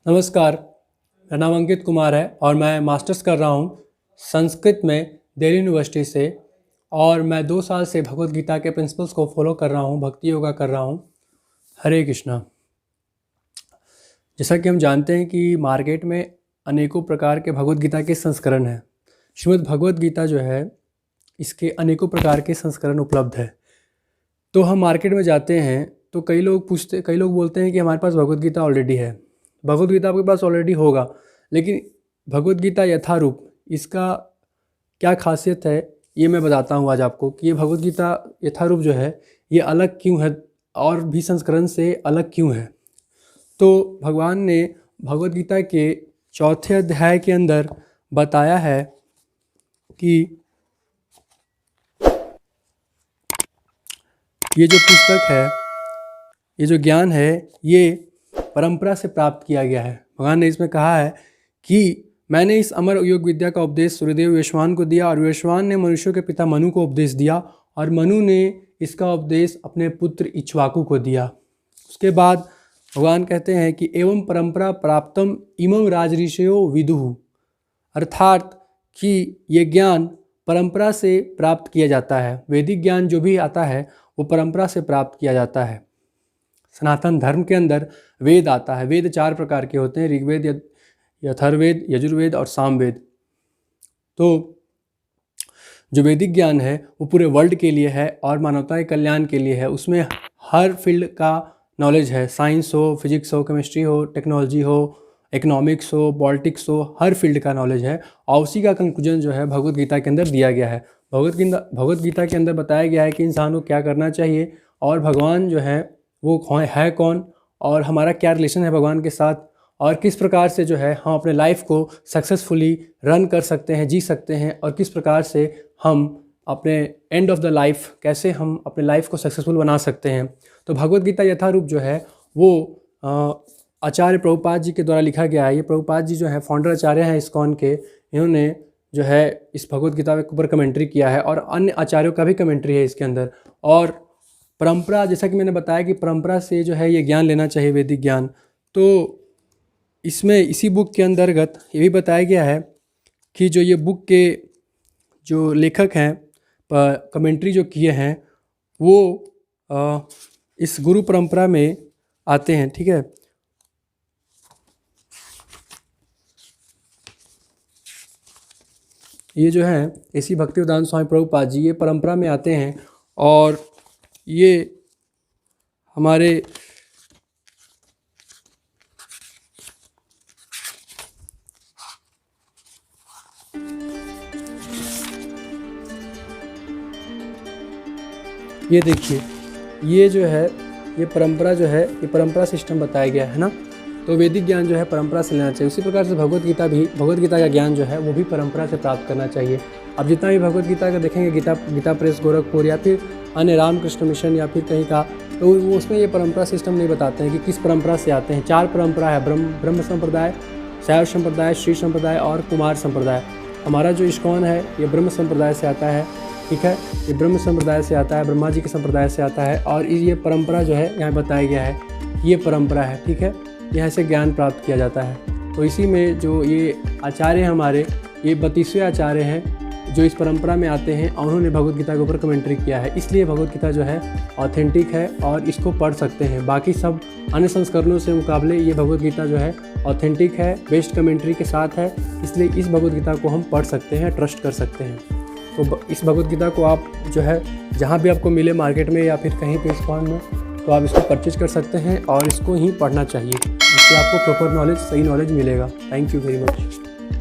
नमस्कार, मेरा नाम अंकित कुमार है और मैं मास्टर्स कर रहा हूँ संस्कृत में दिल्ली यूनिवर्सिटी से। और मैं 2 साल से भगवद गीता के प्रिंसिपल्स को फॉलो कर रहा हूँ, भक्ति योगा कर रहा हूँ। हरे कृष्णा। जैसा कि हम जानते हैं कि मार्केट में अनेकों प्रकार के भगवद गीता के संस्करण हैं। श्रीमद् भगवद गीता जो है, इसके अनेकों प्रकार के संस्करण उपलब्ध है। तो हम मार्केट में जाते हैं तो कई लोग बोलते हैं कि हमारे पास भगवद गीता ऑलरेडी है। भगवद गीता आपके पास ऑलरेडी होगा, लेकिन भगवद गीता यथारूप, इसका क्या खासियत है ये मैं बताता हूँ आज आपको कि ये भगवद गीता यथारूप जो है ये अलग क्यों है और भी संस्करण से अलग क्यों है। तो भगवान ने भगवद गीता के 4थे अध्याय के अंदर बताया है कि ये जो पुस्तक है, ये जो ज्ञान है, ये परंपरा से प्राप्त किया गया है। भगवान ने इसमें कहा है कि मैंने इस अमर योग विद्या का उपदेश सूर्यदेव वेश्वान को दिया और वेश्वान ने मनुष्यों के पिता मनु को उपदेश दिया और मनु ने इसका उपदेश अपने पुत्र इक्ष्वाकु को दिया। उसके बाद भगवान कहते हैं कि एवं परंपरा प्राप्तम इमं राजऋषयो विदुः, अर्थात कि ये ज्ञान परंपरा से प्राप्त किया जाता है। वैदिक ज्ञान जो भी आता है वो परंपरा से प्राप्त किया जाता है। सनातन धर्म के अंदर वेद आता है। वेद 4 प्रकार के होते हैं, ऋग्वेद, अथर्ववेद, यजुर्वेद और सामवेद। तो जो वैदिक ज्ञान है वो पूरे वर्ल्ड के लिए है और मानवता के कल्याण के लिए है। उसमें हर फील्ड का नॉलेज है, साइंस हो, फिजिक्स हो, केमिस्ट्री हो, टेक्नोलॉजी हो, इकोनॉमिक्स हो, पॉलिटिक्स हो, हर फील्ड का नॉलेज है। और उसी का कंक्लूजन जो है भगवद गीता के अंदर दिया गया है। भगवद गीता के अंदर बताया गया है कि इंसान को क्या करना चाहिए और भगवान जो है वो है कौन और हमारा क्या रिलेशन है भगवान के साथ, और किस प्रकार से जो है हम अपने लाइफ को सक्सेसफुली रन कर सकते हैं, जी सकते हैं, और किस प्रकार से हम अपने एंड ऑफ द लाइफ कैसे हम अपने लाइफ को सक्सेसफुल बना सकते हैं। तो भगवद गीता यथारूप जो है वो आचार्य प्रभुपाद जी के द्वारा लिखा गया है। ये प्रभुपाद जी जो है फाउंडर आचार्य हैं इस्कॉन के। इन्होंने जो है इस भगवद गीता के ऊपर कमेंट्री किया है और अन्य आचार्यों का भी कमेंट्री है इसके अंदर। और परंपरा, जैसा कि मैंने बताया कि परंपरा से जो है ये ज्ञान लेना चाहिए, वैदिक ज्ञान। तो इसमें इसी बुक के अंतर्गत ये भी बताया गया है कि जो ये बुक के जो लेखक हैं, कमेंट्री जो किए हैं, वो इस गुरु परंपरा में आते हैं। ठीक है, ये जो है ऐसी भक्तिवेदांत स्वामी प्रभुपाद जी ये परंपरा में आते हैं और ये हमारे ये देखिए, ये जो है ये परंपरा जो है ये परंपरा सिस्टम बताया गया है ना। तो वैदिक ज्ञान जो है परंपरा से लेना चाहिए। उसी प्रकार से भगवद गीता का ज्ञान जो है वो भी परंपरा से प्राप्त करना चाहिए। अब जितना भी भगवद गीता का देखेंगे, गीता प्रेस गोरखपुर या फिर अन्य रामकृष्ण मिशन या फिर कहीं का, तो वो उसमें ये परंपरा सिस्टम नहीं बताते हैं कि किस परंपरा से आते हैं। 4 परंपरा है, ब्रह्म संप्रदाय, शैव संप्रदाय, श्री संप्रदाय और कुमार संप्रदाय। हमारा जो इस्कॉन है ये ब्रह्म संप्रदाय से आता है। ठीक है, ये ब्रह्म संप्रदाय से आता है, ब्रह्मा जी के संप्रदाय से आता है। और ये परंपरा जो है यहाँ बताया गया है, ये परंपरा है। ठीक है, यहाँ से ज्ञान प्राप्त किया जाता है। तो इसी में जो ये आचार्य हैं हमारे, ये 32वें आचार्य हैं जो इस परंपरा में आते हैं और उन्होंने भगवद गीता के ऊपर कमेंट्री किया है। इसलिए भगवद गीता जो है ऑथेंटिक है और इसको पढ़ सकते हैं। बाकी सब अन्य संस्करणों से मुकाबले ये भगवद गीता जो है ऑथेंटिक है, बेस्ट कमेंट्री के साथ है। इसलिए इस भगवद गीता को हम पढ़ सकते हैं, ट्रस्ट कर सकते हैं। तो इस भगवद गीता को आप जो है जहाँ भी आपको मिले, मार्केट में या फिर कहीं पे इस्कॉन में, तो आप इसको परचेज कर सकते हैं और इसको ही पढ़ना चाहिए। इससे आपको प्रॉपर नॉलेज, सही नॉलेज मिलेगा। Thank you very much.